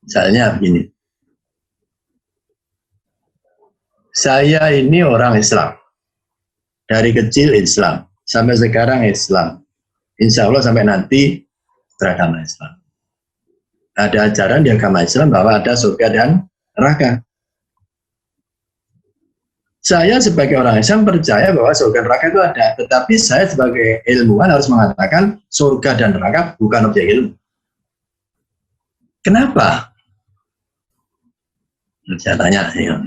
Misalnya begini, saya ini orang Islam, dari kecil Islam, sampai sekarang Islam, insya Allah sampai nanti beragama Islam. Ada ajaran di agama Islam bahwa ada surga dan neraka. Saya sebagai orang Islam percaya bahwa surga dan neraka itu ada, tetapi saya sebagai ilmuwan harus mengatakan surga dan neraka bukan objek ilmu. Kenapa? Saya tanya, ya.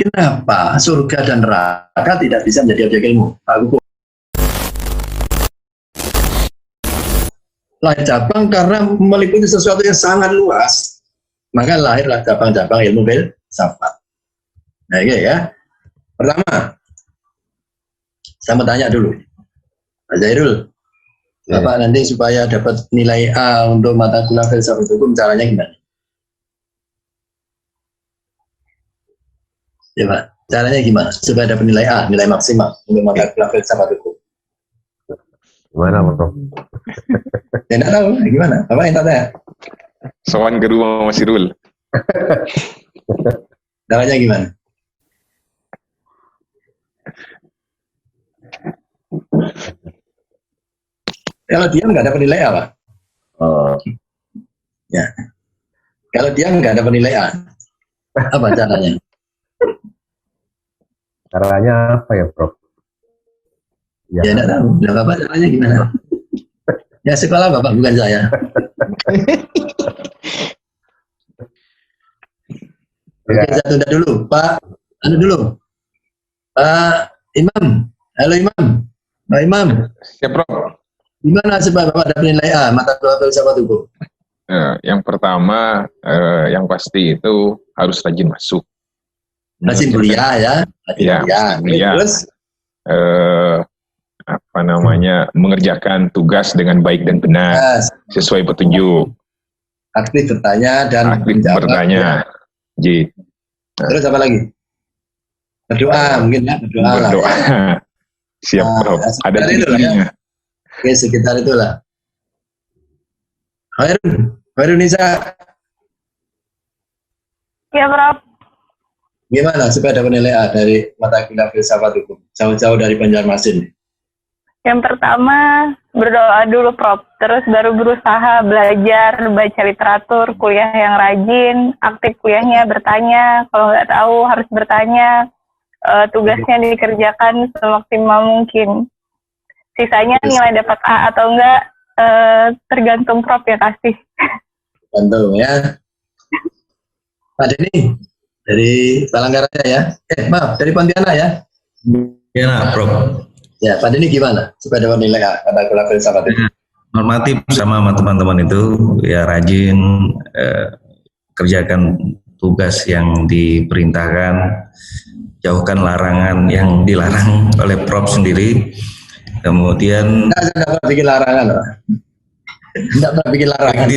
Kenapa surga dan neraka tidak bisa menjadi objek ilmu? Pak Kuku. Lahir cabang karena meliputi sesuatu yang sangat luas, maka lahirlah cabang-cabang ilmu filsafat. Nah, ini ya. Pertama, saya mau tanya dulu, Pak Zairul, Bapak nanti supaya dapat nilai A untuk mata kuliah filsafat hukum, caranya gimana? Ya Pak, caranya gimana supaya dapat nilai A, nilai maksimal untuk mata kuliah filsafat hukum? Gimana, Bro? Ya enggak tahu, gimana? Bapak yang tanya. Soan ke rumah Mas Irul. Caranya gimana? Kalau dia nggak dapat nilai A, Pak. Oh. Ya. Kalau dia nggak dapat nilai A, apa caranya? Caranya apa ya, Prof? Ya enggak tahu. Nah, Bapak caranya gimana? Ya sekolah Bapak, bukan saya. Oke, saya tunda dulu, Pak. Anu dulu. Pak Imam. Halo Imam. Pak Imam. Ya, Prof. Gimana supaya Bapak dapat nilai A mata kuliah filsafat hukum? Yang pertama, yang pasti itu harus rajin masuk. Rajin kuliah ya. Iya, kuliah. Terus mengerjakan tugas dengan baik dan benar, sesuai petunjuk. Aktif bertanya dan aktif bertanya. Ya. Terus apa lagi? Berdoa mungkin ya, berdoa. Ya. Siap, Prof. Ada titiknya. Oke, sekitar itulah. Khairun Nisa. Ya, Prof. Gimana supaya dapat nilai A dari mata kuliah filsafat hukum? Jauh-jauh dari Banjarmasin. Yang pertama, berdoa dulu, Prof. Terus baru berusaha belajar, baca literatur, kuliah yang rajin, aktif kuliahnya, bertanya. Kalau nggak tahu harus bertanya. Tugasnya dikerjakan semaksimal mungkin. Sisanya nilai dapat A atau enggak, tergantung Prof ya kasih. Tergantung ya. Pak Denny, dari Palangkaraya ya. Maaf, dari Pontianak ya. Ya, Prof. Ya, Pak Denny gimana supaya dapat nilai A mata kuliah filsafat itu? Normatif sama teman-teman itu ya rajin kerjakan tugas yang diperintahkan, jauhkan larangan yang dilarang oleh Prof sendiri. Kemudian saya tidak pernah bikin larangan, Pak. Tidak pernah bikin larangan.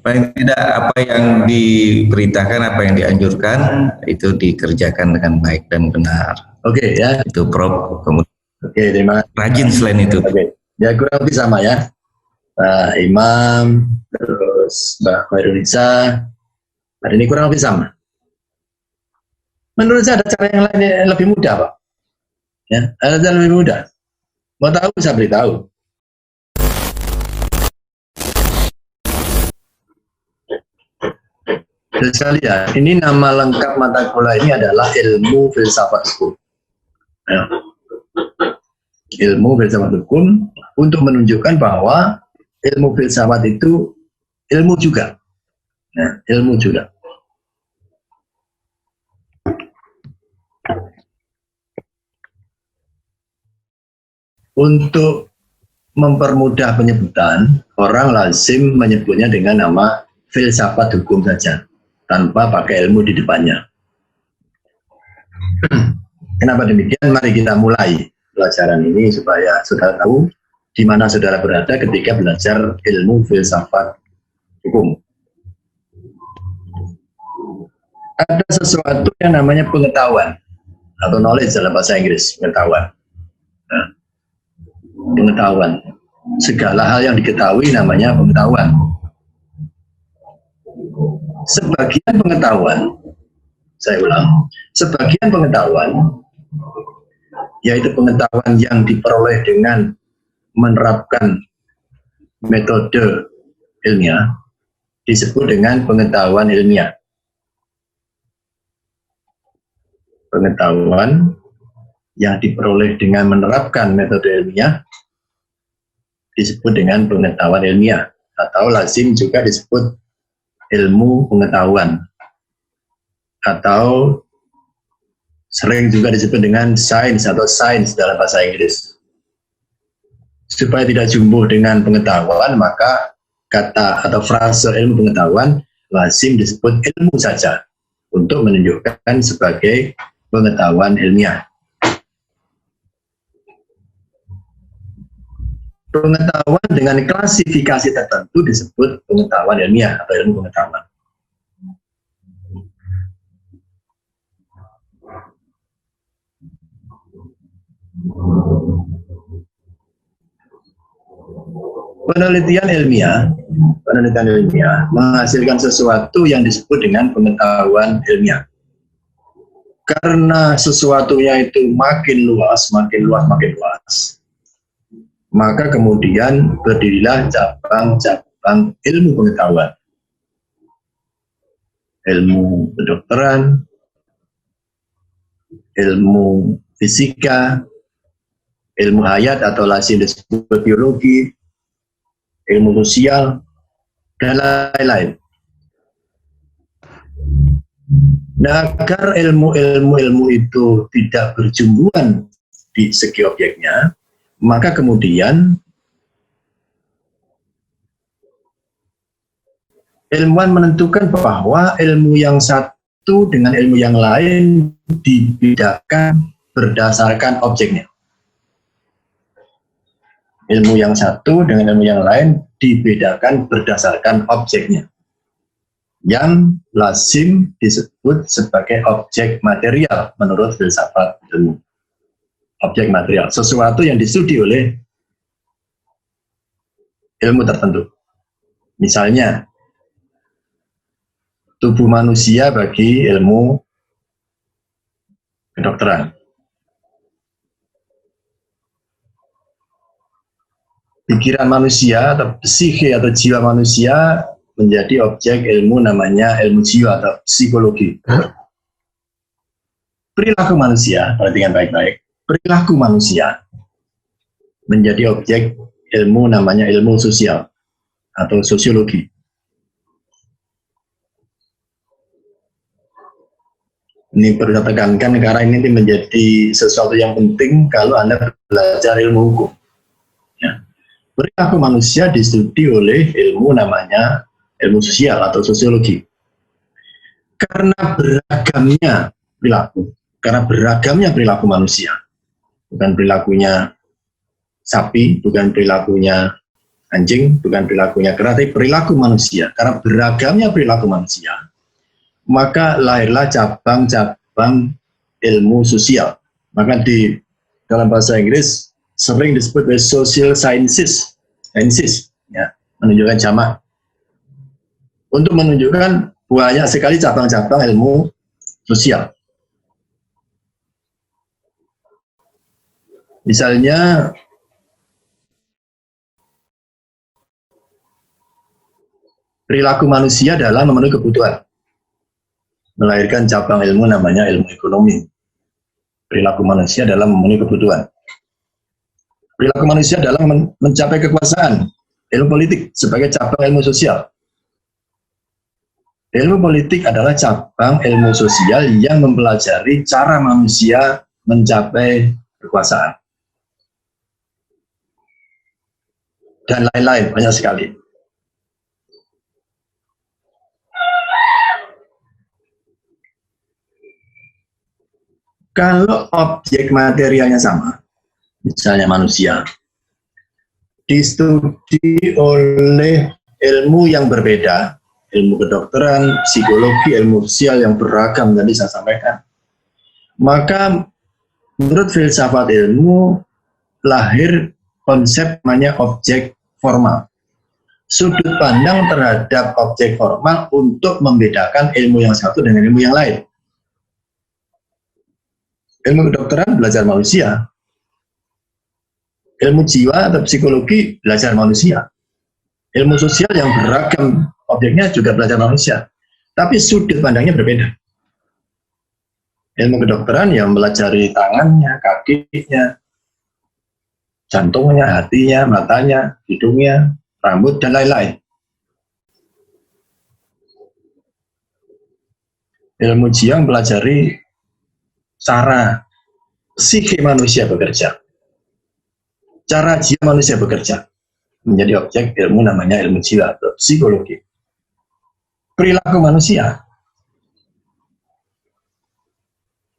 Paling tidak apa yang diperintahkan, apa yang dianjurkan itu dikerjakan dengan baik dan benar. Oke ya. Itu Prof. Kemudian terima kasih. Rajin selain itu. Oke. Ya kurang lebih sama ya. Pak Imam, terus Mbak Khairunisa, hari ini kurang lebih sama. Menurut saya ada cara yang lain yang lebih mudah, Pak. Ya, ada cara yang lebih mudah. Mau tahu, saya beritahu. Jadi sekalian, ini nama lengkap mata kuliah ini adalah ilmu filsafat hukum. Ya. Ilmu filsafat hukum untuk menunjukkan bahwa ilmu filsafat itu ilmu juga. Ya, ilmu juga. Untuk mempermudah penyebutan, orang lazim menyebutnya dengan nama filsafat hukum saja, tanpa pakai ilmu di depannya. Kenapa demikian? Mari kita mulai pelajaran ini supaya saudara tahu di mana saudara berada ketika belajar ilmu filsafat hukum. Ada sesuatu yang namanya pengetahuan atau knowledge dalam bahasa Inggris, pengetahuan. Nah, pengetahuan. segala hal yang diketahui namanya pengetahuan. Sebagian pengetahuan, saya ulang, sebagian pengetahuan, yaitu pengetahuan yang diperoleh dengan menerapkan metode ilmiah, disebut dengan pengetahuan ilmiah. Pengetahuan yang diperoleh dengan menerapkan metode ilmiah disebut dengan pengetahuan ilmiah, atau lazim juga disebut ilmu pengetahuan, atau sering juga disebut dengan sains atau sains dalam bahasa Inggris. Supaya tidak jumbo dengan pengetahuan, maka kata atau frase ilmu pengetahuan lazim disebut ilmu saja untuk menunjukkan sebagai pengetahuan ilmiah. Pengetahuan dengan klasifikasi tertentu disebut pengetahuan ilmiah atau ilmu pengetahuan. Penelitian ilmiah menghasilkan sesuatu yang disebut dengan pengetahuan ilmiah. Karena sesuatunya itu makin luas, maka kemudian berdirilah cabang-cabang ilmu pengetahuan. Ilmu kedokteran, ilmu fisika, ilmu hayat atau lazim disebut biologi, ilmu sosial, dan lain-lain. Nah, agar ilmu-ilmu itu tidak berjumbuhan di segi objeknya, maka kemudian ilmuwan menentukan bahwa ilmu yang satu dengan ilmu yang lain dibedakan berdasarkan objeknya. Ilmu yang satu dengan ilmu yang lain dibedakan berdasarkan objeknya, yang lazim disebut sebagai objek material menurut filsafat ilmu. Objek material, sesuatu yang distudi oleh ilmu tertentu. Misalnya, tubuh manusia bagi ilmu kedokteran. Pikiran manusia atau psikhe atau jiwa manusia menjadi objek ilmu namanya ilmu jiwa atau psikologi. Perilaku manusia, perhatikan baik-baik, perilaku manusia menjadi objek ilmu namanya ilmu sosial atau sosiologi. Ini perlu saya tekankan karena ini menjadi sesuatu yang penting kalau Anda belajar ilmu hukum. Ya. Perilaku manusia distudi oleh ilmu namanya ilmu sosial atau sosiologi. Karena beragamnya perilaku manusia, bukan perilakunya sapi, bukan perilakunya anjing, bukan perilakunya kera, tapi perilaku manusia. Karena beragamnya perilaku manusia, maka lahirlah cabang-cabang ilmu sosial. Maka di dalam bahasa Inggris sering disebut social sciences, ya, menunjukkan jamak. Untuk menunjukkan banyak sekali cabang-cabang ilmu sosial. Misalnya, perilaku manusia dalam memenuhi kebutuhan, melahirkan cabang ilmu namanya ilmu ekonomi. Perilaku manusia dalam memenuhi kebutuhan. Perilaku manusia dalam mencapai kekuasaan, ilmu politik sebagai cabang ilmu sosial. Ilmu politik adalah cabang ilmu sosial yang mempelajari cara manusia mencapai kekuasaan. Dan lain-lain, banyak sekali. Kalau objek materialnya sama, misalnya manusia, distudi oleh ilmu yang berbeda, ilmu kedokteran, psikologi, ilmu sosial yang beragam tadi saya sampaikan, maka menurut filsafat ilmu lahir konsep namanya objek formal. Sudut pandang terhadap objek formal untuk membedakan ilmu yang satu dengan ilmu yang lain. Ilmu kedokteran belajar manusia, ilmu jiwa atau psikologi belajar manusia, ilmu sosial yang beragam objeknya juga belajar manusia, tapi sudut pandangnya berbeda. Ilmu kedokteran yang melajari tangannya, kakinya, jantungnya, hatinya, matanya, hidungnya, rambut, dan lain-lain. Ilmu jiwa mempelajari cara psikik manusia bekerja, cara jiwa manusia bekerja, menjadi objek ilmu namanya ilmu jiwa atau psikologi. Perilaku manusia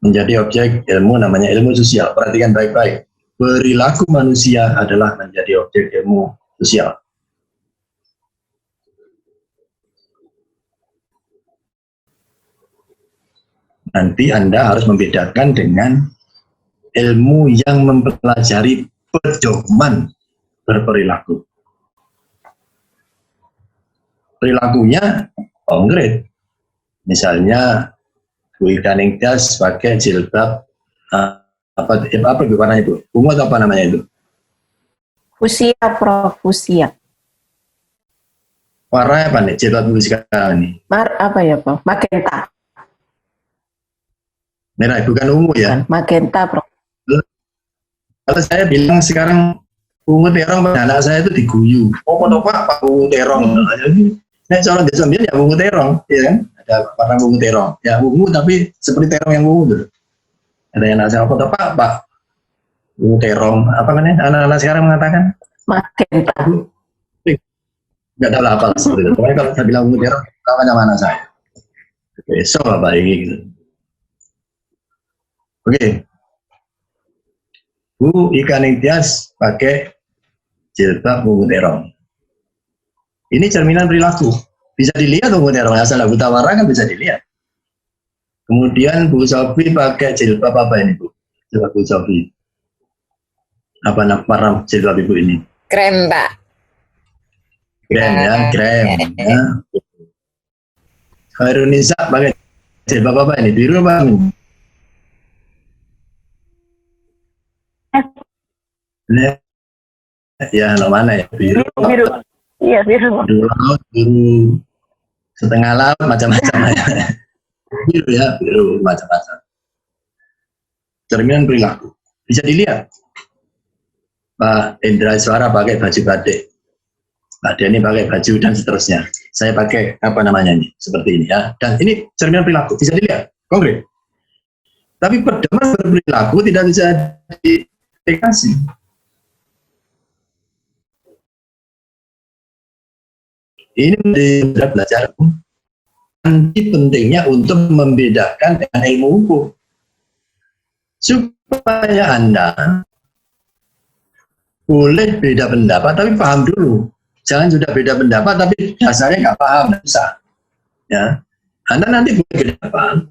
menjadi objek ilmu namanya ilmu sosial. Perhatikan baik-baik. Perilaku manusia adalah menjadi objek ilmu sosial. Nanti Anda harus membedakan dengan ilmu yang mempelajari pedoman berperilaku. Perilakunya konkret. Misalnya, Bu Ika Ningtyas pakai jilbab apa warnanya itu? Ungu atau apa namanya itu? Fusia, Prof. Fusia. Warnanya apa nih? Jilbab Bu sekarang ini? Apa ya, Prof? Magenta. Merah, bukan ungu ya? Magenta, Prof. Kalau saya bilang sekarang ungu terong pada anak saya itu diguyu. Oh, Pak ungu terong. Nah, soal desa ya ungu terong, ya kan? Ada warna ungu terong. Ya ungu tapi seperti terong yang ungu dulu. Ada yang anak saya Pak ungu terong. Apa namanya? Anak-anak sekarang mengatakan Magenta. Nggak tahu apa seperti itu. Pokoknya kalau saya bilang ungu terong, kawan sama anak saya. Besok apa ini gitu. Oke. Bu Ika Ningtyas pakai jilbab ungu terong. Ini cerminan perilaku. Bisa dilihat ungu terong, asal buta warna kan bisa dilihat. Kemudian Bu Sofi pakai jilbab apa ini, Bu? Jilbab Bu Sofi. Apa warna jilbab Ibu ini? Krem, Pak. Krem ya, krem. Ya. Khairunisa pakai jilbab apa ini? Biru apa ini? Ya, mana ya? Biru. Biru. Iya, biru. Biru laut, biru setengah laut, macam-macam. Biru ya, biru macam-macam. Cerminan perilaku. Bisa dilihat. Pak Indra Iswara pakai baju batik. Pak Denny pakai baju dan seterusnya. Saya pakai apa namanya ini? Seperti ini ya. Dan ini cerminan perilaku. Bisa dilihat. Konkret. Tapi pedoman berperilaku tidak bisa diaplikasi. Ini menjadi belajar nanti pentingnya untuk membedakan dengan ilmu hukum supaya Anda boleh beda pendapat tapi paham dulu, jangan sudah beda pendapat tapi dasarnya nggak paham, bisa ya. Anda nanti boleh beda pendapat,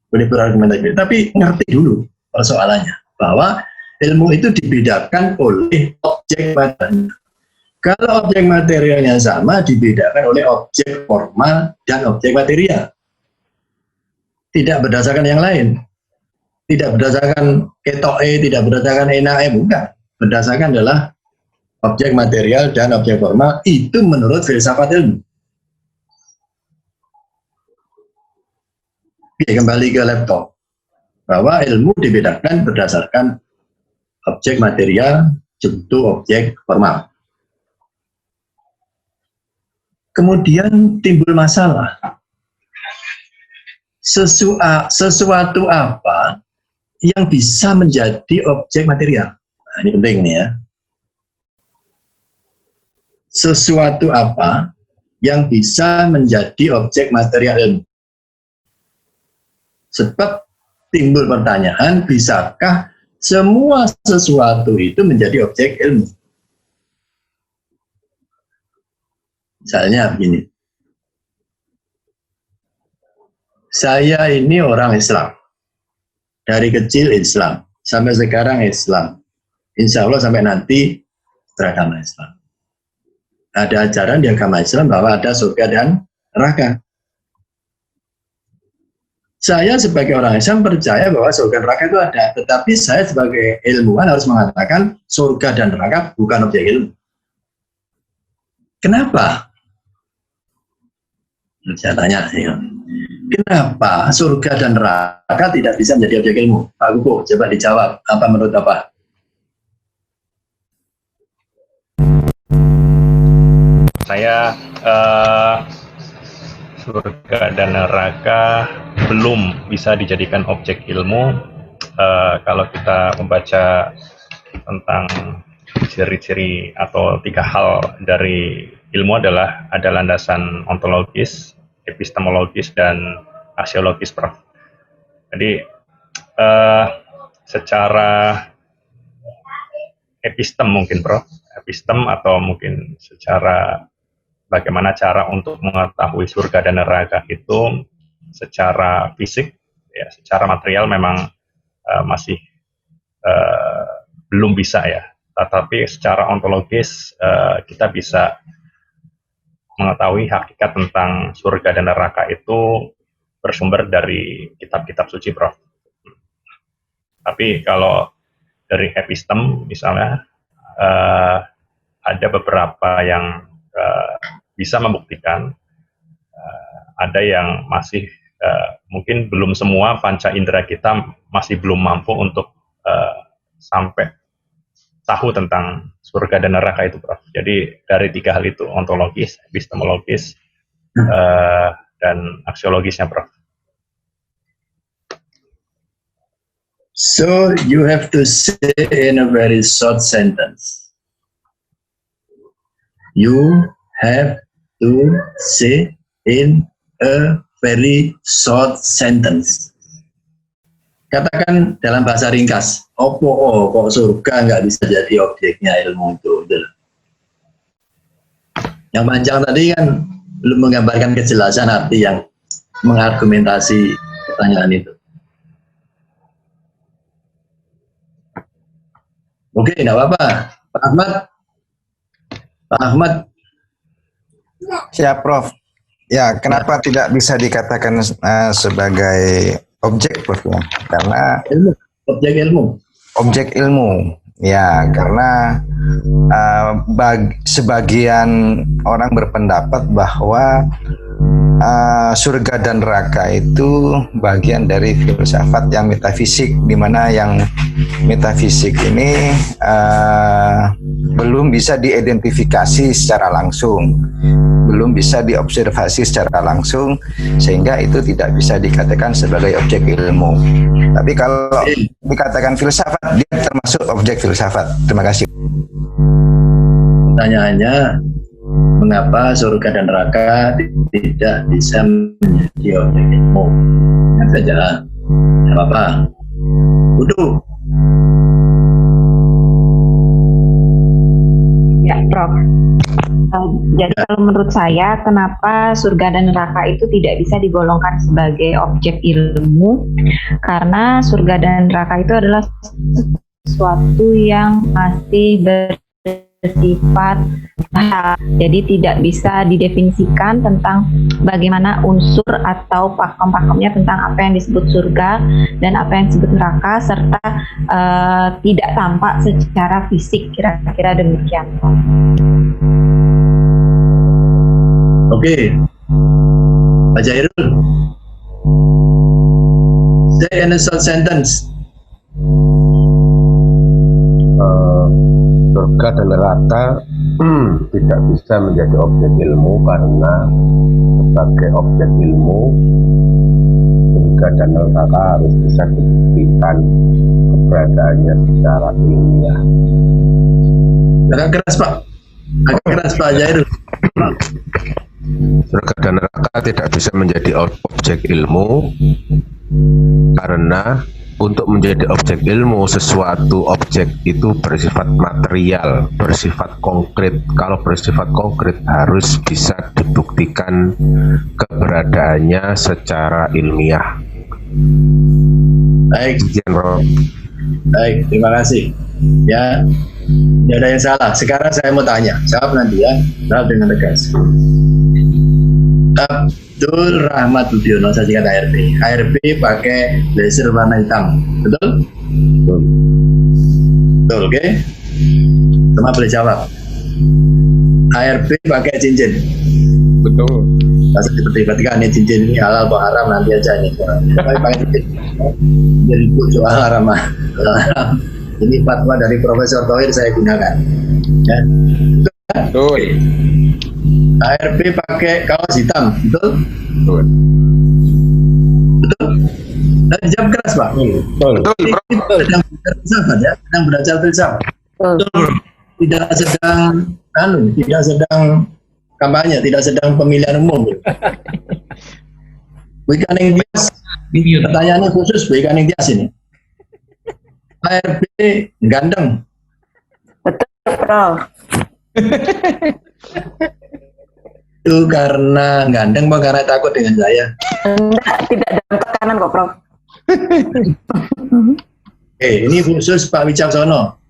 boleh berargumentasi tapi ngerti dulu persoalannya bahwa ilmu itu dibedakan oleh objek material. Kalau objek materialnya sama, dibedakan oleh objek formal dan objek material. Tidak berdasarkan yang lain. Tidak berdasarkan ketoke, tidak berdasarkan enae, bukan. Berdasarkan adalah objek material dan objek formal, itu menurut filsafat ilmu. Oke, kembali ke laptop. Bahwa ilmu dibedakan berdasarkan objek material, contoh objek formal. Kemudian timbul masalah. Sesuatu apa yang bisa menjadi objek material? Nah, ini penting nih ya. Sesuatu apa yang bisa menjadi objek material ilmu? Sebab timbul pertanyaan, bisakah semua sesuatu itu menjadi objek ilmu? Misalnya begini, saya ini orang Islam, dari kecil Islam, sampai sekarang Islam, insya Allah sampai nanti beragama Islam. Ada ajaran di agama Islam bahwa ada surga dan neraka. Saya sebagai orang Islam percaya bahwa surga dan neraka itu ada, tetapi saya sebagai ilmuwan harus mengatakan surga dan neraka bukan objek ilmu. Kenapa? Saya tanya, kenapa surga dan neraka tidak bisa menjadi objek ilmu? Pak Kuku, coba dijawab. Apa menurut Bapak? Saya surga dan neraka belum bisa dijadikan objek ilmu. Kalau kita membaca tentang ciri-ciri atau 3 hal dari ilmu adalah ada landasan ontologis, epistemologis, dan aksiologis, Prof. Jadi secara epistem mungkin, Prof. Epistem atau mungkin secara bagaimana cara untuk mengetahui surga dan neraka itu secara fisik, ya, secara material memang masih belum bisa ya. Tetapi secara ontologis kita bisa mengetahui hakikat tentang surga dan neraka itu bersumber dari kitab-kitab suci, Prof. Tapi kalau dari epistem misalnya ada beberapa yang bisa membuktikan, ada yang masih mungkin belum semua panca indera kita masih belum mampu untuk sampai tahu tentang surga dan neraka itu, Prof. Jadi dari 3 hal itu, ontologis, epistemologis, dan aksiologisnya, Prof. So you have to say in a very short sentence. You have to say in a very short sentence. Katakan dalam bahasa ringkas, kok surga nggak bisa jadi objeknya ilmu itu. Yang panjang tadi kan belum menggambarkan kejelasan arti yang mengargumentasi pertanyaan itu. Oke, tidak apa-apa. Pak Ahmad. Pak Ahmad. Siap, Prof. Ya, kenapa tidak bisa dikatakan sebagai objek, Prof? Ya? Karena objek ilmu. Ya, karena sebagian orang berpendapat bahwa surga dan neraka itu bagian dari filsafat yang metafisik, di mana yang metafisik ini belum bisa diidentifikasi secara langsung, belum bisa diobservasi secara langsung, sehingga itu tidak bisa dikatakan sebagai objek ilmu. Tapi kalau dikatakan filsafat, dia termasuk objek filsafat. Terima kasih. Pertanyaannya, mengapa surga dan neraka tidak bisa menjadi objek ilmu? Yang saja, tidak apa-apa. Udah. Ya, Prof. Jadi kalau menurut saya, kenapa surga dan neraka itu tidak bisa digolongkan sebagai objek ilmu? Karena surga dan neraka itu adalah sesuatu yang masih bersifat hal. Jadi tidak bisa didefinisikan tentang bagaimana unsur atau pakem-pakemnya tentang apa yang disebut surga dan apa yang disebut neraka, serta tidak tampak secara fisik, kira-kira demikian. Oke, Pak Jairul, say in a short sentence. Surga dan neraka tidak bisa menjadi objek ilmu karena sebagai objek ilmu surga dan neraka harus bisa dibuktikan keberadaannya secara ilmiah. Agak keras, Pak. Agak keras, Pak Jairul. Surga dan neraka tidak bisa menjadi objek ilmu karena untuk menjadi objek ilmu, sesuatu objek itu bersifat material, bersifat konkret. Kalau bersifat konkret harus bisa dibuktikan keberadaannya secara ilmiah. Baik. Baik, terima kasih. Ya, tidak ada yang salah. Sekarang saya mau tanya, jawab nanti ya, jawab dengan tegas. Abdul Rahmat Budiono, saya singkat ARB. ARB pakai blazer warna hitam, betul? Betul. Betul, oke? Semua boleh jawab. ARB pakai cincin. Betul. Masa seperti kan ini cincin ini halal atau haram nanti aja ini. Tapi pakai cincin. Jadi pucuk haram. Ini fatwa dari Profesor Thohir saya gunakan. Ya. Betul. ARB pakai kaos hitam, betul? Betul. Betul? Dan jawab keras, Pak. Betul. Betul, Bro. Sedang belajar filsafat ya, sedang belajar filsafat. Betul. Tidak sedang kampanye, tidak sedang pemilihan umum. Bu Ikaning Tias, pertanyaannya khusus Bu Ikaning Tias ini. ARB ganteng. Betul, Prof. Itu karena ganteng apa karena takut dengan saya? Enggak, tidak dalam tekanan kok, Prof. Ini khusus Pak Wicaksono.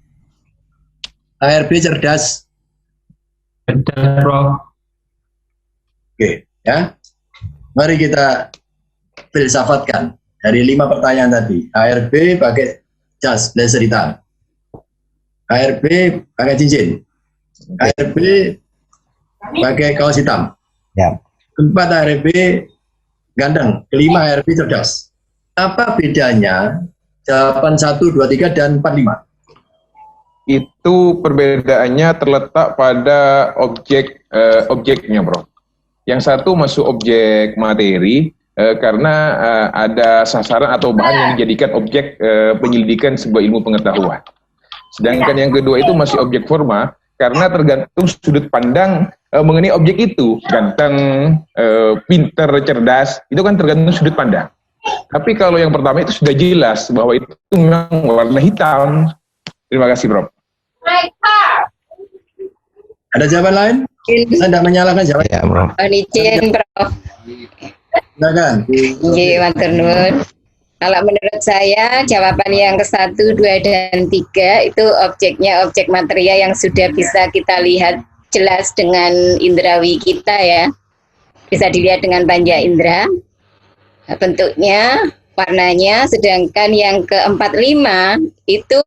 ARB cerdas. Betul, Prof. Oke, ya. Mari kita filsafatkan dari 5 pertanyaan tadi. ARB pakai jas blazer hitam. ARB pakai cincin. ARB pakai kaos hitam. Ya. Keempat, ARB ganteng. Kelima, ARB cerdas. Apa bedanya jawaban 1, 2, 3, dan 4, 5? Itu perbedaannya terletak pada objeknya, Bro. Yang satu masuk objek materi karena ada sasaran atau bahan yang dijadikan objek penyelidikan sebuah ilmu pengetahuan. Sedangkan yang kedua itu masih objek forma karena tergantung sudut pandang mengenai objek itu. Ganteng, pinter, cerdas, itu kan tergantung sudut pandang. Tapi kalau yang pertama itu sudah jelas bahwa itu memang warna hitam. Terima kasih, Bro. Ada jawaban lain? Saya tidak menyalahkan jawaban. Ya, Bro. Izin, Prof. Silakan. Nggih, matur nuwun. Kalau menurut saya jawaban yang ke-1, 2, dan 3 itu objeknya objek material yang sudah bisa kita lihat jelas dengan indrawi kita ya. Bisa dilihat dengan panca indera. Bentuknya, warnanya, sedangkan yang ke-4, 5 itu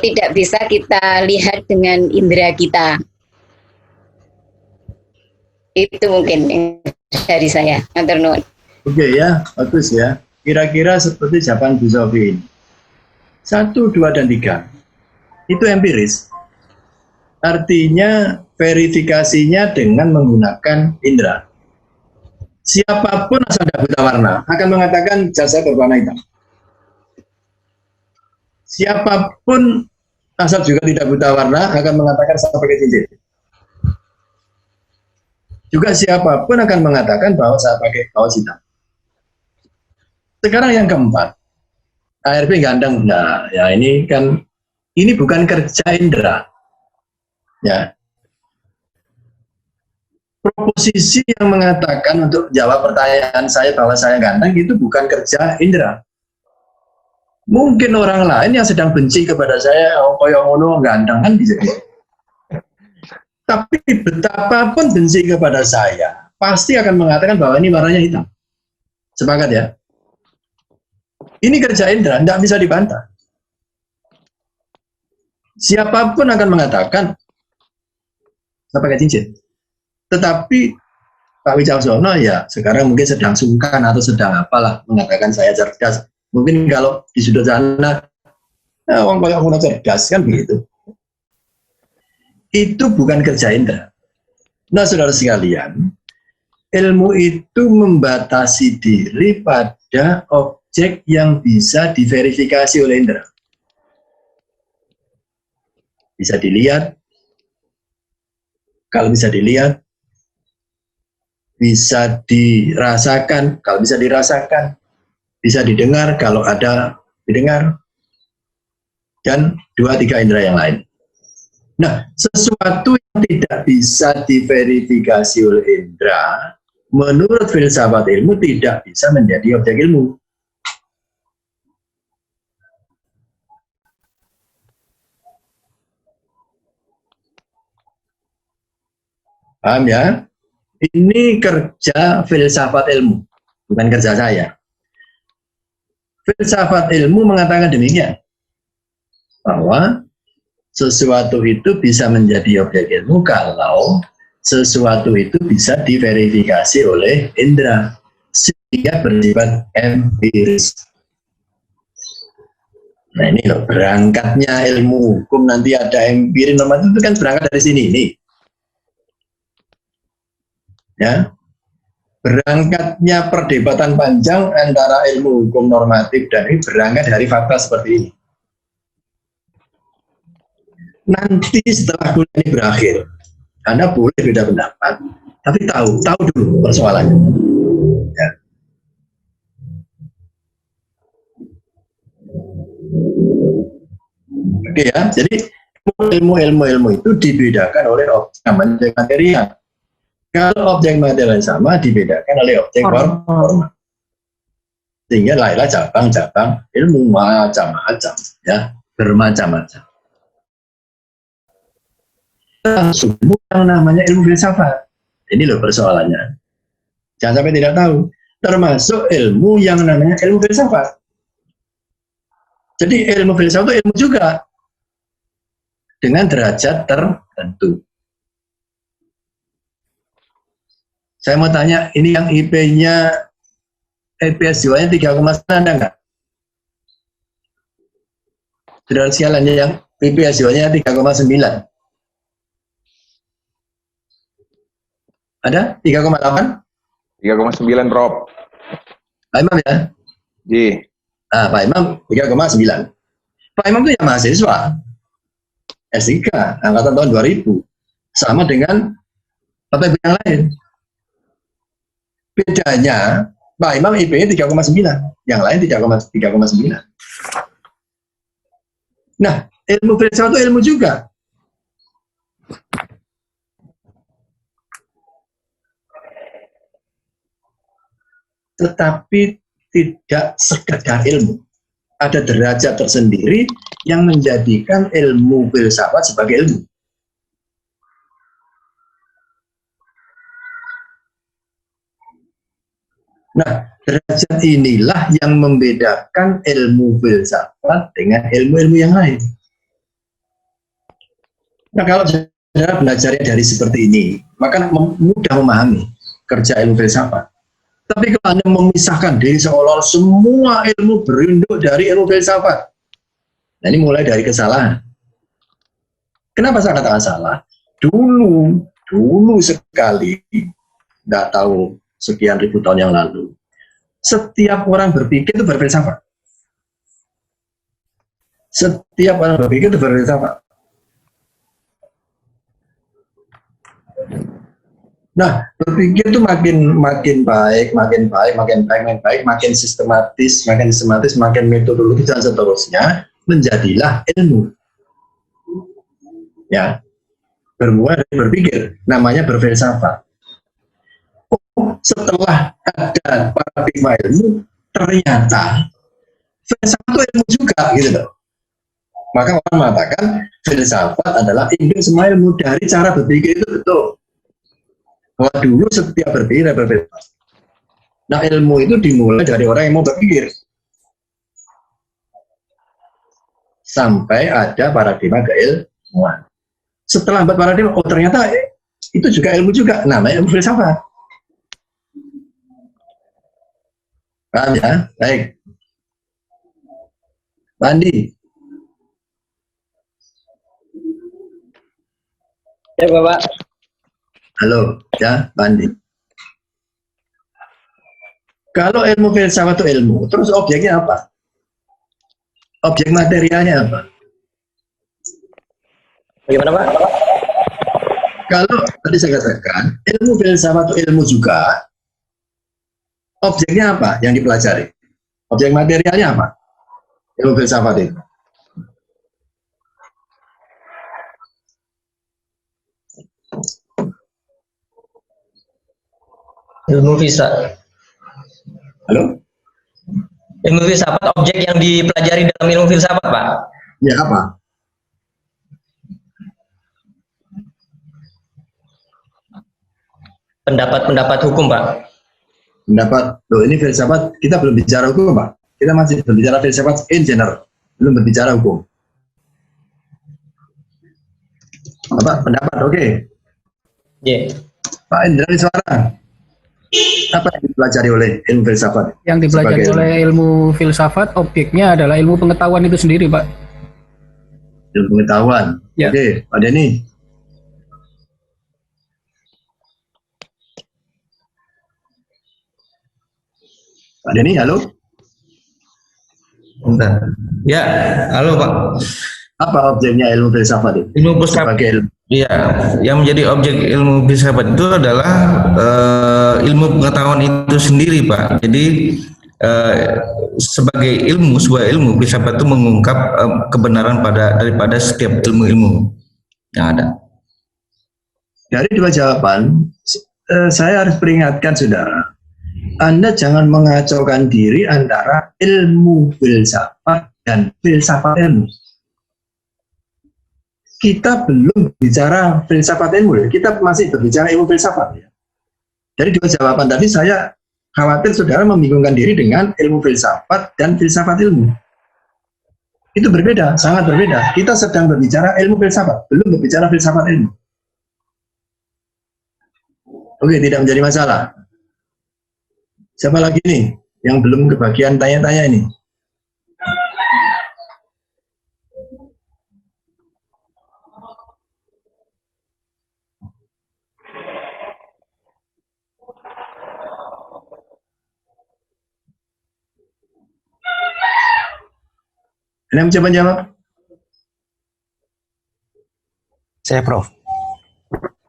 tidak bisa kita lihat dengan indera kita. Itu mungkin dari saya. Matur nuwun. Oke ya, bagus ya. Kira-kira seperti jawaban Bu Sofi ini. 1, 2, dan 3. Itu empiris. Artinya verifikasinya dengan menggunakan indera. Siapapun asal tidak buta warna akan mengatakan jasa berwarna hitam. Siapapun asal juga tidak buta warna akan mengatakan saya pakai cincin. Juga siapapun akan mengatakan bahwa saya pakai kaos hitam. Sekarang yang keempat, ARB ganteng. Nah, ya ini kan, ini bukan kerja indera. Ya. Proposisi yang mengatakan untuk jawab pertanyaan saya bahwa saya ganteng itu bukan kerja indera. Mungkin orang lain yang sedang benci kepada saya, oh koyo ngono ganteng kan bisa. Tapi betapapun benci kepada saya, pasti akan mengatakan bahwa ini warnanya hitam. Sepakat ya? Ini kerja indera, tidak bisa dibantah. Siapapun akan mengatakan, saya pakai cincin. Tetapi Pak Wicaksono ya sekarang mungkin sedang sungkan atau sedang apalah mengatakan saya cerdas. Mungkin kalau di sudut sana, orang koyo cerdas kan begitu. Itu bukan kerja indera. Nah, saudara sekalian, ilmu itu membatasi diri pada objek yang bisa diverifikasi oleh indera. Bisa dilihat, kalau bisa dilihat, bisa dirasakan, kalau bisa dirasakan, bisa didengar, kalau ada didengar, dan 2-3 indera yang lain. Nah, sesuatu yang tidak bisa diverifikasi oleh indera, menurut filsafat ilmu tidak bisa menjadi objek ilmu. Paham ya? Ini kerja filsafat ilmu, bukan kerja saya. Filsafat ilmu mengatakan demikian, bahwa sesuatu itu bisa menjadi objek ilmu kalau sesuatu itu bisa diverifikasi oleh indera, sehingga bersifat empiris. Nah ini loh, berangkatnya ilmu hukum nanti ada empiris normatif itu kan berangkat dari sini nih. Ya, berangkatnya perdebatan panjang antara ilmu hukum normatif dan ini berangkat dari fakta seperti ini. Nanti setelah kuliah ini berakhir, Anda boleh beda pendapat, tapi tahu dulu persoalannya. Ya. Oke ya, jadi ilmu itu dibedakan oleh objek material. Kalau objek material sama dibedakan oleh objek formal. Sehingga lahirlah cabang-cabang ilmu macam-macam, ya, bermacam-macam. Ilmu yang namanya ilmu filsafat. Ini loh persoalannya. Jangan sampai tidak tahu. Termasuk ilmu yang namanya ilmu filsafat. Jadi ilmu filsafat itu ilmu juga dengan derajat tertentu. Saya mau tanya, ini yang IP-nya IPS2-nya 3,9 ada nggak? Saudara sekalian yang IPS2-nya 3,9. Ada? 3,8? 3,9 Prof. Pak Imam ya? Ji. Nah, Pak Imam 3,9. Pak Imam itu ya mahasiswa S3 angkatan tahun 2000, sama dengan Bapak Ibu yang lain. Bedanya Pak Imam IP-nya 3,9, yang lain 3,9. Nah, ilmu filsafat itu ilmu juga. Tetapi tidak sekedar ilmu. Ada derajat tersendiri yang menjadikan ilmu filsafat sebagai ilmu. Nah, derajat inilah yang membedakan ilmu filsafat dengan ilmu-ilmu yang lain. Nah, kalau saudara belajarnya dari seperti ini, maka mudah memahami kerja ilmu filsafat. Tapi kalau Anda memisahkan diri seolah semua ilmu berinduk dari ilmu filsafat, nah ini mulai dari kesalahan. Kenapa saya katakan salah? Dulu sekali, nggak tahu sekian ribu tahun yang lalu, setiap orang berpikir itu berfilsafat. Setiap orang berpikir itu berfilsafat. Nah, berpikir itu makin baik, makin sistematis, makin metodologis dan seterusnya, menjadilah ilmu. Ya, bermula dari berpikir, namanya berfilsafat. Setelah ada paradigma ilmu, ternyata filsafat itu ilmu juga, gitu loh. Maka orang mengatakan filsafat adalah induk semua ilmu. Dari cara berpikir itu betul. Bahwa dulu setiap berpikir ada berfilsafat. Nah, ilmu itu dimulai dari orang yang mau berpikir. Sampai ada paradigma keilmuan. Setelah buat paradigma, oh ternyata itu juga ilmu juga, namanya ilmu filsafat. Paham ya? Baik. Bandi. Ya Bapak. Halo, ya Bandi. Kalau ilmu filsafat itu ilmu, terus objeknya apa? Objek materialnya apa? Bagaimana Pak? Kalau tadi saya katakan, ilmu filsafat itu ilmu juga, objeknya apa yang dipelajari? Objek materialnya apa? Ilmu filsafat itu. Ilmu filsafat. Halo? Ilmu filsafat objek yang dipelajari dalam ilmu filsafat, Pak. Ya, apa? pendapat-pendapat hukum, Pak. Pendapat, loh ini filsafat, kita belum bicara hukum, Pak. Kita masih berbicara filsafat in general, belum berbicara hukum. Apa pendapat? Oke. Yeah. Pak Indra suara. Apa yang dipelajari oleh ilmu filsafat? Yang dipelajari oleh ilmu filsafat, objeknya adalah ilmu pengetahuan itu sendiri, Pak. Ilmu pengetahuan. Ya. Oke, Pak Denny. Pak Denny, halo? Ya, halo Pak. Apa objeknya ilmu filsafat itu? Ilmu filsafat. Iya, yang menjadi objek ilmu filsafat itu adalah ilmu pengetahuan itu sendiri, Pak. Jadi sebagai ilmu, sebuah ilmu filsafat itu mengungkap kebenaran daripada setiap ilmu-ilmu yang ada. Dari dua jawaban, saya harus peringatkan saudara, Anda jangan mengacaukan diri antara ilmu filsafat dan filsafat ilmu. Kita belum bicara filsafat ilmu, kita masih berbicara ilmu filsafat. Ya. Dari dua jawaban tadi saya khawatir saudara membingungkan diri dengan ilmu filsafat dan filsafat ilmu. Itu berbeda, sangat berbeda. Kita sedang berbicara ilmu filsafat, belum berbicara filsafat ilmu. Oke, tidak menjadi masalah. Siapa lagi nih yang belum kebagian tanya-tanya ini? Ada yang coba jawab? Saya, Prof.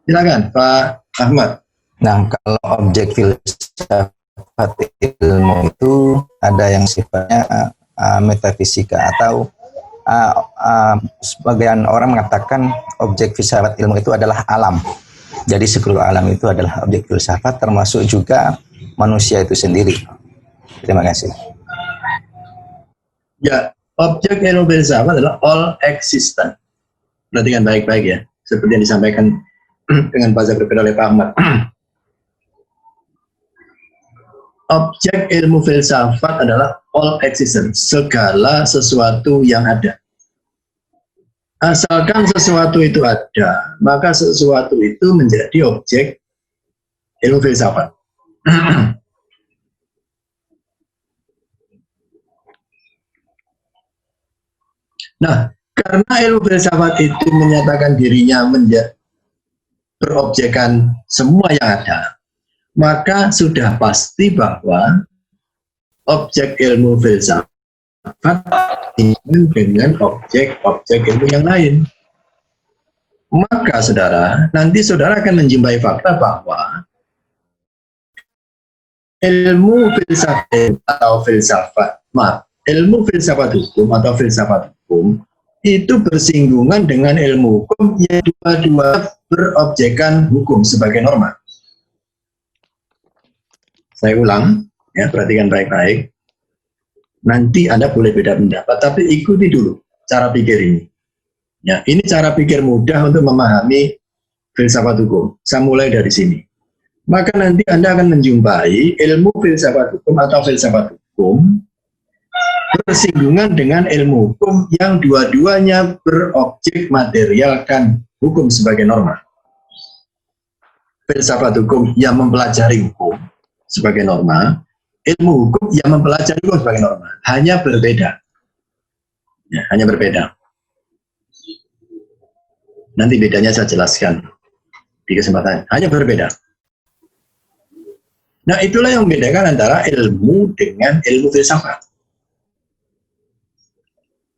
Silakan, Pak Ahmad. Nah, kalau objek filsafat ilmu itu ada yang sifatnya metafisika atau sebagian orang mengatakan objek filsafat ilmu itu adalah alam. Jadi seluruh alam itu adalah objek filsafat, termasuk juga manusia itu sendiri. Terima kasih. Ya, objek ilmu filsafat adalah all existent. Perhatikan baik-baik ya, seperti yang disampaikan dengan bahasa berbeda oleh Pak Ahmad. Objek ilmu filsafat adalah all existent, segala sesuatu yang ada. Asalkan sesuatu itu ada, maka sesuatu itu menjadi objek ilmu filsafat. Nah, karena ilmu filsafat itu menyatakan dirinya berobjekan semua yang ada, maka sudah pasti bahwa objek ilmu filsafat dengan objek-objek ilmu yang lain. Maka saudara, nanti saudara akan menjumpai fakta bahwa ilmu filsafat atau ilmu filsafat hukum atau filsafat hukum itu bersinggungan dengan ilmu hukum yang dua-dua berobjekan hukum sebagai norma. Saya ulang, ya, perhatikan baik-baik. Nanti Anda boleh beda pendapat, tapi ikuti dulu cara pikir ini. Ya, ini cara pikir mudah untuk memahami filsafat hukum. Saya mulai dari sini. Maka nanti Anda akan menjumpai ilmu filsafat hukum atau filsafat hukum bersinggungan dengan ilmu hukum yang dua-duanya berobjek materialkan hukum sebagai norma. Filsafat hukum yang mempelajari hukum sebagai norma, ilmu hukum yang mempelajari hukum sebagai norma, hanya berbeda. Ya, hanya berbeda. Nanti bedanya saya jelaskan di kesempatan. Hanya berbeda. Nah, itulah yang membedakan antara ilmu dengan ilmu filsafat.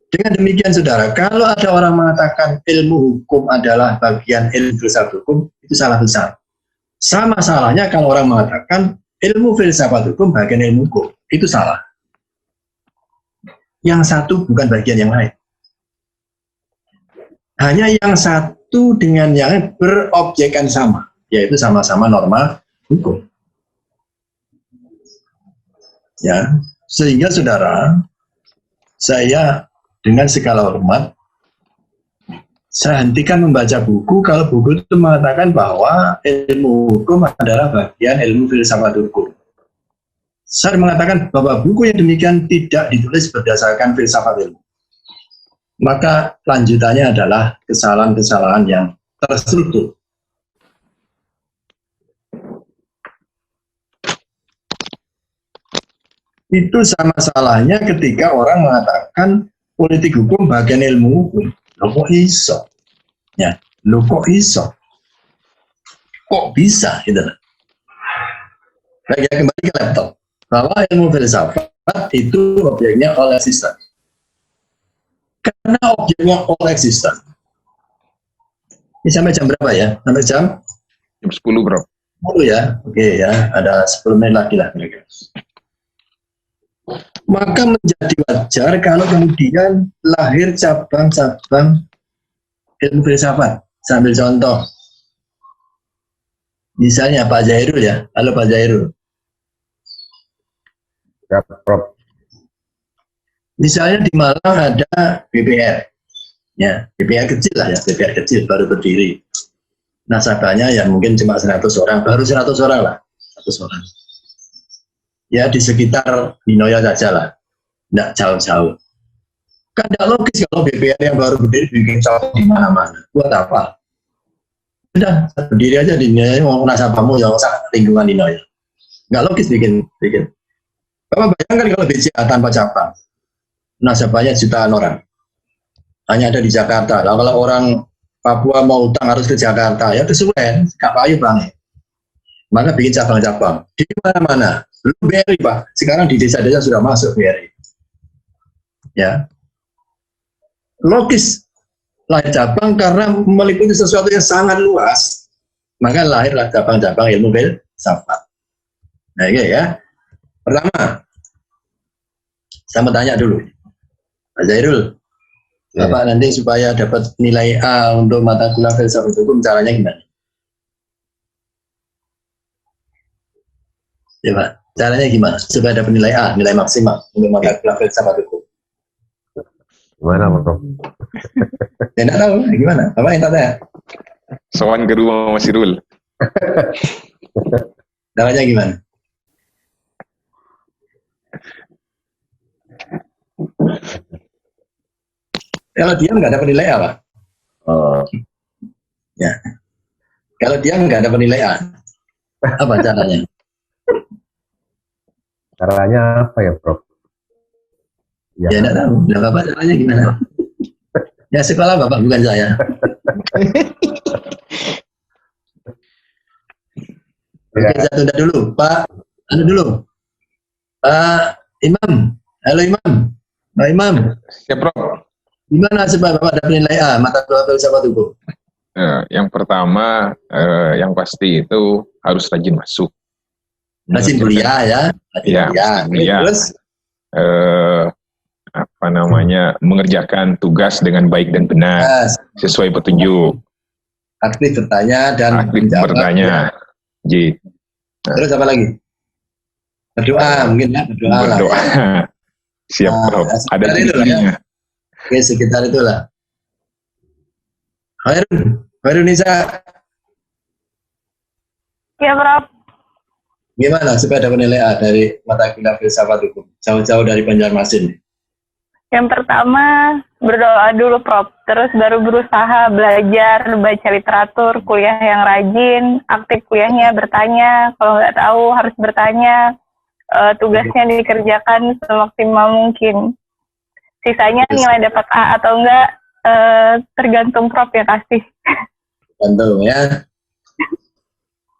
Dengan demikian, saudara, kalau ada orang mengatakan ilmu hukum adalah bagian ilmu filsafat hukum, itu salah besar. Sama salahnya kalau orang mengatakan ilmu filsafat hukum bagian ilmu hukum, itu salah. Yang satu bukan bagian yang lain. Hanya yang satu dengan yang lain berobjekan sama, yaitu sama-sama norma hukum. Ya, sehingga saudara, saya dengan segala hormat, saya hentikan membaca buku kalau buku itu mengatakan bahwa ilmu hukum adalah bagian ilmu filsafat hukum. Saya mengatakan bahwa buku yang demikian tidak ditulis berdasarkan filsafat ilmu. Maka lanjutannya adalah kesalahan-kesalahan yang terstruktur. Itu sama salahnya ketika orang mengatakan politik hukum bagian ilmu hukum. Loh kok iso? Ya, loh kok iso? Kok bisa? Gitu. Baik, ya, kembali ke laptop. Bahwa ilmu filsafat itu objeknya all existent. Karena objeknya all existent. Ini sampai jam berapa ya? Sampai jam 10, Bro. 10 ya? Oke ya, ada 10 menit lagi lah mereka. Maka menjadi wajar kalau kemudian lahir cabang-cabang ilmu filsafat. Sambil contoh. Misalnya Pak Zairul ya. Halo Pak Zairul. Ya, Prof. Misalnya di Malang ada BPR. Ya, BPR kecil lah ya, BPR kecil baru berdiri. Nasabahnya ya mungkin cuma 100 orang, baru 100 orang lah. 100 orang. Ya di sekitar Binoyo saja lah, tidak jauh-jauh. Kan tidak logis kalau BPR yang baru berdiri bikin cabang di mana-mana. Buat apa? Sudah berdiri aja di Binoyo, mau nasabahmu yang lingkungan Binoyo. Nggak logis bikin. Bapak bayangkan kalau BCA tanpa cabang, nasabahnya jutaan orang, hanya ada di Jakarta. Lah kalau orang Papua mau utang harus ke Jakarta, ya kesuwen, nggak payu bang. Maka bikin cabang-cabang di mana-mana. Belum BRI Pak, sekarang di desa-desa sudah masuk BRI. Ya, logis lahir cabang karena meliputi sesuatu yang sangat luas. Maka lahirlah cabang-cabang ilmu filsafat. Nah, ini ya. Pertama, saya mau tanya dulu, Pak Zairul, Bapak nanti supaya dapat nilai A untuk mata kuliah filsafat hukum caranya gimana? Ya Pak. Caranya gimana? Supaya dapat nilai A, nilai maksimal untuk mata kuliah filsafat hukum. Gimana, Prof? Ya, tidak tahu, gimana? Bapak yang tanya. Sowan ke rumah Mas Irul. Caranya gimana? Kalau dia nggak dapat nilai A, Pak. Ya. Kalau dia nggak dapat nilai A, apa caranya? Caranya apa ya, Prof? Ya, tidak tahu. Nah, Bapak caranya gimana? Ya, sekolah Bapak, bukan saya. Oke, saya tunda dulu. Pak, dulu. Pak Imam. Halo Imam. Pak Imam. Ya, Prof. Gimana supaya Bapak dapat nilai A, mata kuliah filsafat hukum? Yang pertama, yang pasti itu harus rajin masuk. Rajin kuliah ya? Rajin kuliah. Terus? Mengerjakan tugas dengan baik dan benar, sesuai petunjuk. Aktif bertanya dan bertanya. J. Terus apa lagi? Berdoa, mungkin ya, berdoa. Siap, Prof. Ada ya. Oke, sekitar itulah. Khairun Nisa. Ya, Prof. Gimana supaya dapat nilai A dari mata kuliah filsafat hukum? Jauh-jauh dari Banjarmasin. Yang pertama, berdoa dulu, Prof. Terus baru berusaha belajar, baca literatur, kuliah yang rajin, aktif kuliahnya, bertanya. Kalau nggak tahu harus bertanya. Tugasnya dikerjakan semaksimal mungkin. Sisanya nilai dapat A atau enggak, tergantung Prof yang kasih. Tergantung ya.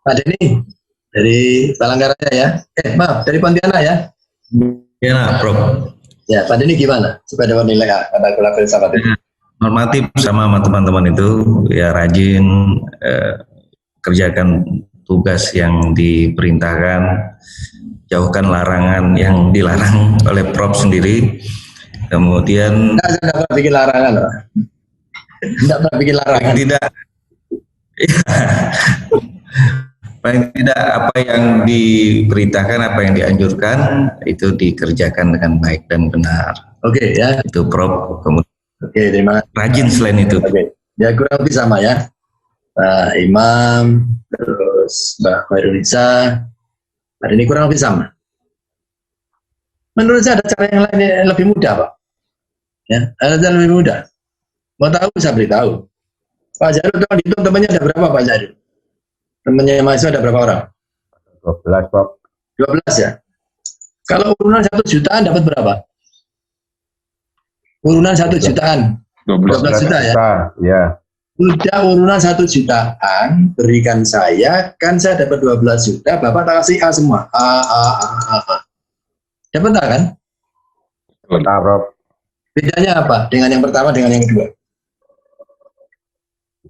Pak Denny, dari Palangkaraya ya. Maaf, dari Pontianak ya. Ya, Prof. Ya, Pak Denny gimana supaya dapat nilai A mata kuliah filsafat hukum? Normatif sama teman-teman itu ya rajin kerjakan tugas yang diperintahkan, jauhkan larangan yang dilarang oleh Prof sendiri. Kemudian saya tidak pernah bikin larangan, Pak. Tidak pernah bikin larangan. Paling tidak apa yang diperintahkan, apa yang dianjurkan itu dikerjakan dengan baik dan benar. Oke ya. Itu Prof. Kemudian terima kasih. Rajin selain itu. Oke. Ya kurang lebih sama ya. Pak Imam, terus Mbak Khairunisa, hari ini kurang lebih sama. Menurut saya ada cara yang lain yang lebih mudah, Pak. Ya, ada cara yang lebih mudah. Mau tahu, saya beritahu. Pak Jarul, tolong dihitung temannya ada berapa, Pak Jarul? Temannya mahasiswa ada berapa orang? 12, Prof. 12 ya? Kalau urunan 1 jutaan dapat berapa? Urunan 1 jutaan. 12 juta ya? Ya. Udah urunan 1 jutaan, berikan saya, kan saya dapat 12 juta, Bapak tak kasih A semua. A. Dapat tak kan? Benar, Prof. Bedanya apa dengan yang pertama dengan yang kedua?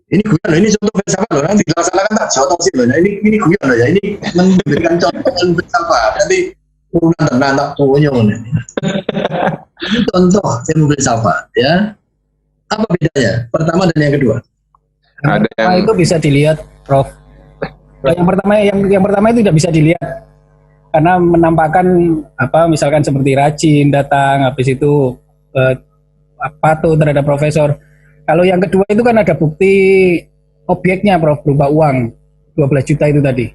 Ini guyon loh, ini contoh filsafat loh, nanti dilaksanakan tak contoh sih loh. Nah, ini guyon loh ya, ini memberikan contoh filsafat. Nanti urunan tenan tak tuanya ini. Ini contoh ilmu filsafat ya. Apa bedanya pertama dan yang kedua? Ada yang itu bisa dilihat, Prof. Yang pertama itu tidak bisa dilihat karena menampakkan apa misalkan seperti rajin datang habis itu patuh terhadap profesor. Kalau yang kedua itu kan ada bukti objeknya, Prof, berupa uang 12 juta itu tadi.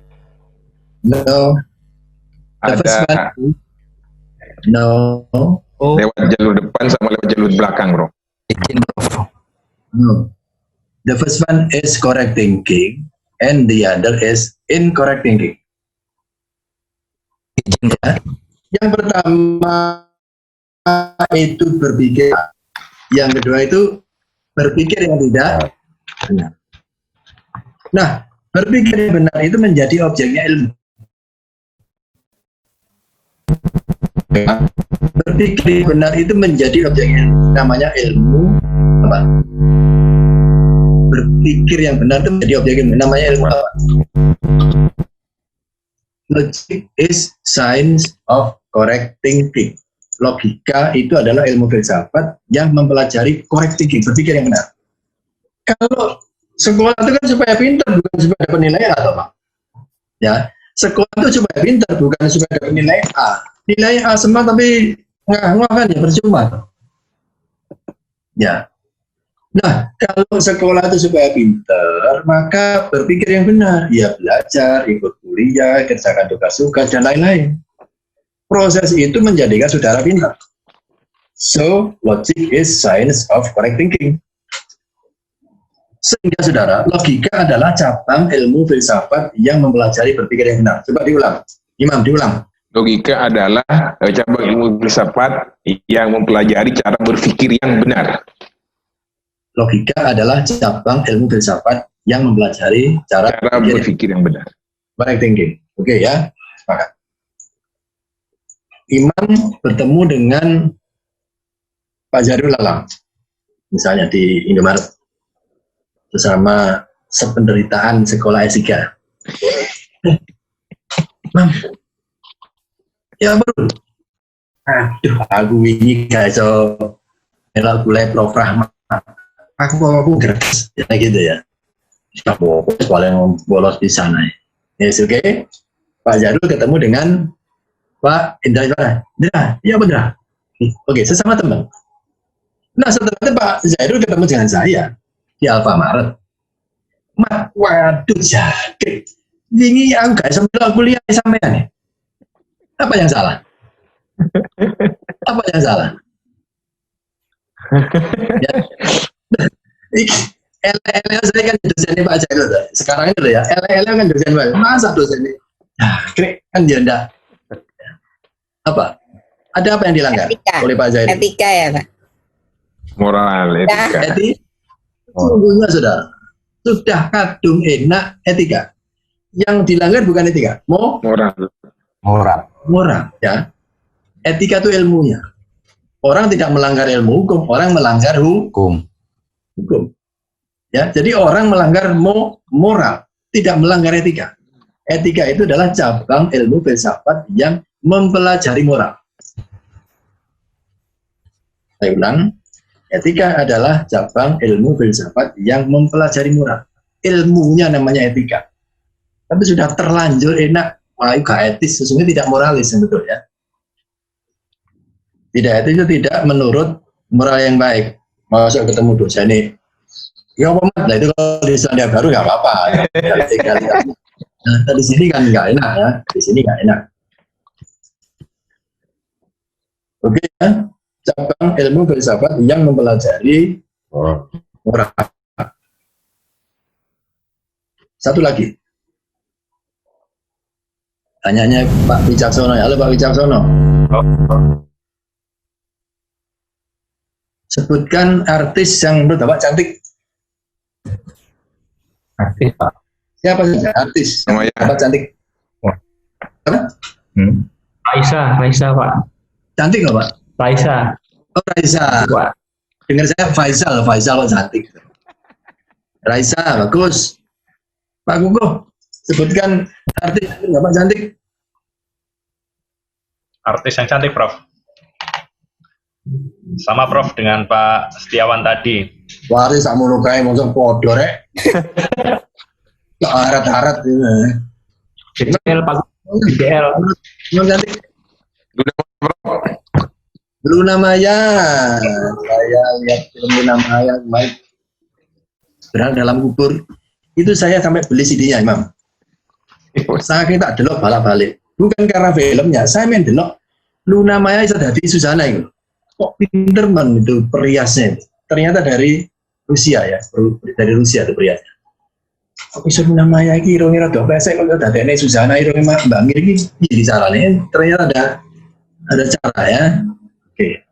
No. Ada no. Lewat jalur depan sama lewat jalur belakang, Bro. No. The first one is correct thinking and the other is incorrect thinking. Ya. Yang pertama itu berpikir, yang kedua itu berpikir yang tidak benar. Nah, berpikir yang benar itu menjadi objeknya ilmu. Berpikir yang benar itu menjadi objeknya ilmu. Namanya ilmu apa? Berpikir yang benar itu menjadi objek ilmu. Namanya ilmu apa? Logic is science of correct thinking. Logika itu adalah ilmu filsafat yang mempelajari correct thinking, berpikir yang benar. Kalau sekolah itu kan supaya pintar, bukan supaya penilaian atau apa? Ya, sekolah itu supaya pintar, bukan supaya penilaian A. Nilai A semua tapi ngah kan ya percuma. Ya. Nah, kalau sekolah itu supaya pintar, maka berpikir yang benar. Ya belajar, ikut kuliah, kerjakan tugas-tugas dan lain-lain. Proses itu menjadikan saudara pintar. So, logic is science of correct thinking. Sehingga saudara, logika adalah cabang ilmu filsafat yang mempelajari berpikir yang benar. Coba diulang. Imam, diulang. Logika adalah cabang ilmu filsafat yang mempelajari cara berpikir yang benar. Logika adalah cabang ilmu filsafat yang mempelajari cara berpikir yang benar. Correct thinking. Oke ya, sepakat. Imam bertemu dengan Pak Jarul Alam, misalnya di Indomaret, bersama sependeritaan sekolah S3. Mam, ya bro, aduh aku ini gak so melak gulai Prof Rahmat, aku gratis, ya gitu ya. Siapa paling bolos di sana. Yes, oke. Pak Jarul ketemu dengan Pak Indra, iya benar. Oke, sesama teman. Nah, setelah itu Pak Zairul ketemu dengan saya di Alfamaret. Mak, waduh jaket. Ini aku gak sambil kuliah sampean ya. Apa yang salah? Apa yang salah? Ya. LL saya kan dosen Pak Zairul. Sekarang itu ya, LL kan dosen Pak. Masa dosen ini? Kan dia enggak. Apa? Ada apa yang dilanggar oleh Pak Zaid? Etika ya, Pak. Moral, etika. Sungguhnya sudah kadung enak etika. Yang dilanggar bukan etika, moral ya. Etika itu ilmunya. Orang tidak melanggar ilmu hukum, orang melanggar hukum. Ya, jadi orang melanggar moral, tidak melanggar etika. Etika itu adalah cabang ilmu filsafat yang mempelajari moral. Saya ulang, etika adalah cabang ilmu filsafat yang mempelajari moral. Ilmunya namanya etika. Tapi sudah terlanjur enak, wah gak etis, sesungguhnya tidak moralis betul ya. Tidak etis itu tidak menurut moral yang baik. Masuk ketemu dosen ini, Ya apa lah itu kalau di Selandia Baru nggak apa-apa. Nah, di sini kan nggak enak ya. Di sini nggak enak. Oke ya. Cabang ilmu filsafat yang mempelajari moral. Satu lagi. Tanyanya Pak Wicaksono. Halo Pak Wicaksono. Sebutkan artis yang menurut Bapak cantik. Artis, Pak. Siapa saja artis yang Bapak cantik? Raisa, Pak. Cantik nggak Pak? Raisa. Oh Raisa. Dengar saya Faisal Pak cantik. Raisa bagus. Pak Kukuh, sebutkan artis yang Bapak cantik. Artis yang cantik, Prof. Sama Prof dengan Pak Setiawan tadi. Waris sakmono kae mosok padha rek. Harat-harat gitu. BCL, Pak. BCL. Cantik. Luna Maya. Saya lihat film Luna Maya kemarin. Berada dalam kubur. Itu saya sampai beli CD-nya, Imam. Saking tak delok balik-balik. Bukan karena filmnya, saya main delok Luna Maya bisa dadi Susana itu. Kok pinter man itu periasnya. Ternyata dari Rusia ya, dari Rusia itu periasnya. Kok bisa Luna Maya iki irunge rada pesek kok dadene Susana irunge Mbak Mir iki piye carane? Ternyata ada cara ya. Oke.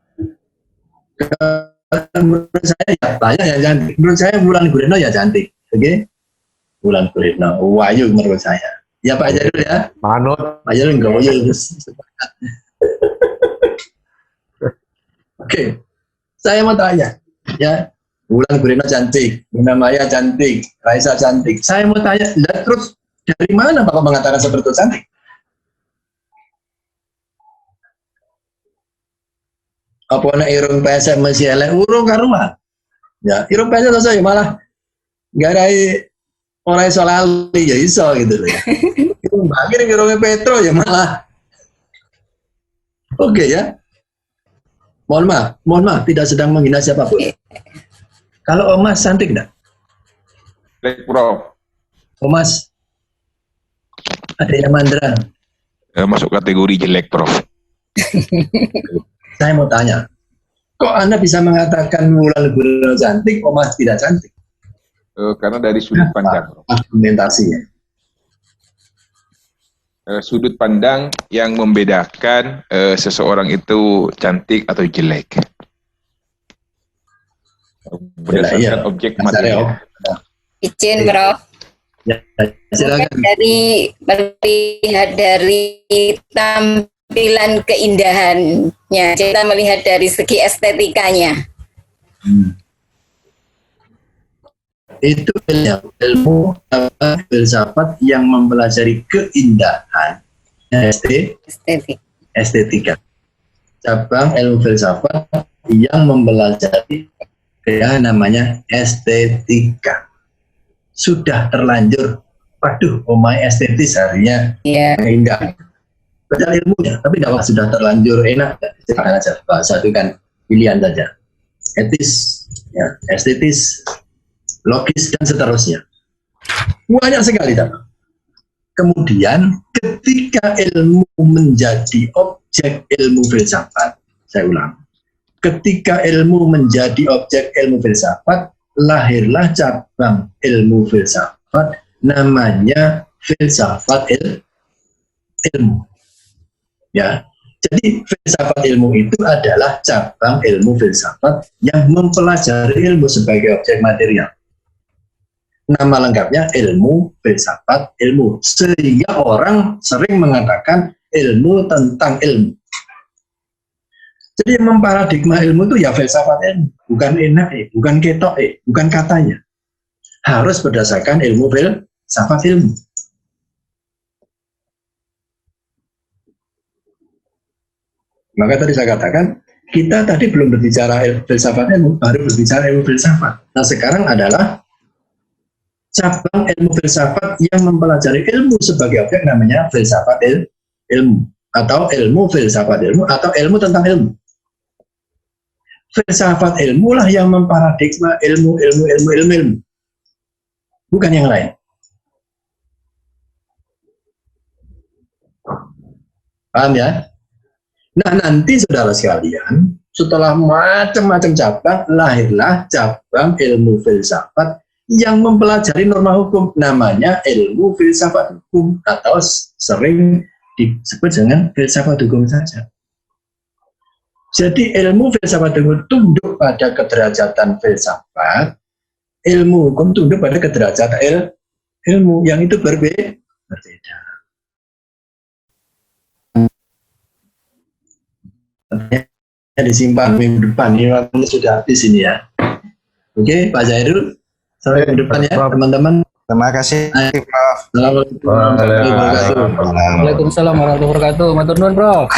Menurut saya ya banyak ya cantik. Menurut saya Wulan Guritno ya cantik. Oke. Wulan Guritno, wayu menurut saya. Ya Pak Jadul ya. Manut. Pak Jadul enggak wayu. Oke. Saya mau tanya, ya. Wulan Guritno cantik, Luna Maya cantik, Raisa cantik. Saya mau tanya, terus dari mana Bapak mengatakan seperti itu cantik? Apa nak irung pesek masih elek urung karuan? Ya, irung pesek saja malah nggak ada orang iso lali ya iso gitu loh. Irung bagir irungnya Petro ya malah. Oke ya. Mohon maaf, tidak sedang menghina siapapun. Kalau Omas cantik enggak? Baik, Prof. Omas, ada yang mandra. Masuk kategori jelek, Prof. Saya mau tanya, kok Anda bisa mengatakan Wulan Guritno cantik, Omas tidak cantik? Karena dari sudut pandang, Prof. Argumentasinya. Sudut pandang yang membedakan seseorang itu cantik atau jelek. Berdasarkan objek materi. Izin, Prof. Ya, silakan. Melihat dari tampilan keindahannya, kita melihat dari segi estetikanya. Itu ilmu filsafat yang mempelajari keindahan estetika. Cabang ilmu filsafat yang mempelajari yang namanya estetika. Sudah terlanjur, waduh, omai estetis harinya indah. Padahal ilmunya, tapi dakwah sudah terlanjur enak. Silakan aja, bahasa itu kan pilihan saja. Etis, ya, estetis, logis dan seterusnya. Banyak sekali tak. Kemudian ketika ilmu menjadi objek ilmu filsafat, saya ulang. Ketika ilmu menjadi objek ilmu filsafat, lahirlah cabang ilmu filsafat namanya filsafat ilmu. Ya. Jadi filsafat ilmu itu adalah cabang ilmu filsafat yang mempelajari ilmu sebagai objek material. Nama lengkapnya ilmu filsafat ilmu. Sehingga orang sering mengatakan ilmu tentang ilmu. Jadi memparadigma ilmu itu ya filsafat ilmu, bukan enak, bukan ketok, bukan katanya. Harus berdasarkan ilmu filsafat ilmu. Maka tadi saya katakan, kita tadi belum berbicara filsafat ilmu, baru berbicara ilmu filsafat. Nah sekarang adalah cabang ilmu filsafat yang mempelajari ilmu sebagai objek namanya filsafat ilmu. Atau ilmu filsafat ilmu, atau ilmu tentang ilmu. filsafat ilmu lah yang memparadigma ilmu. Bukan yang lain. Paham ya? Nah, nanti saudara sekalian, setelah macam-macam cabang, lahirlah cabang ilmu filsafat yang mempelajari norma hukum. Namanya ilmu filsafat hukum, atau sering disebut dengan filsafat hukum saja. Jadi ilmu filsafat hukum tunduk pada kederajatan filsafat, ilmu hukum tunduk pada kederajatan ilmu yang itu berbeda. Disimpan minggu depan, ini waktunya sudah habis ini ya. Oke, Pak Zairul, sampai minggu depan ya teman-teman. Terima kasih, Prof. Assalamualaikum warahmatullahi wabarakatuh. Waalaikumsalam warahmatullahi wabarakatuh. Matur nuwun, Prof.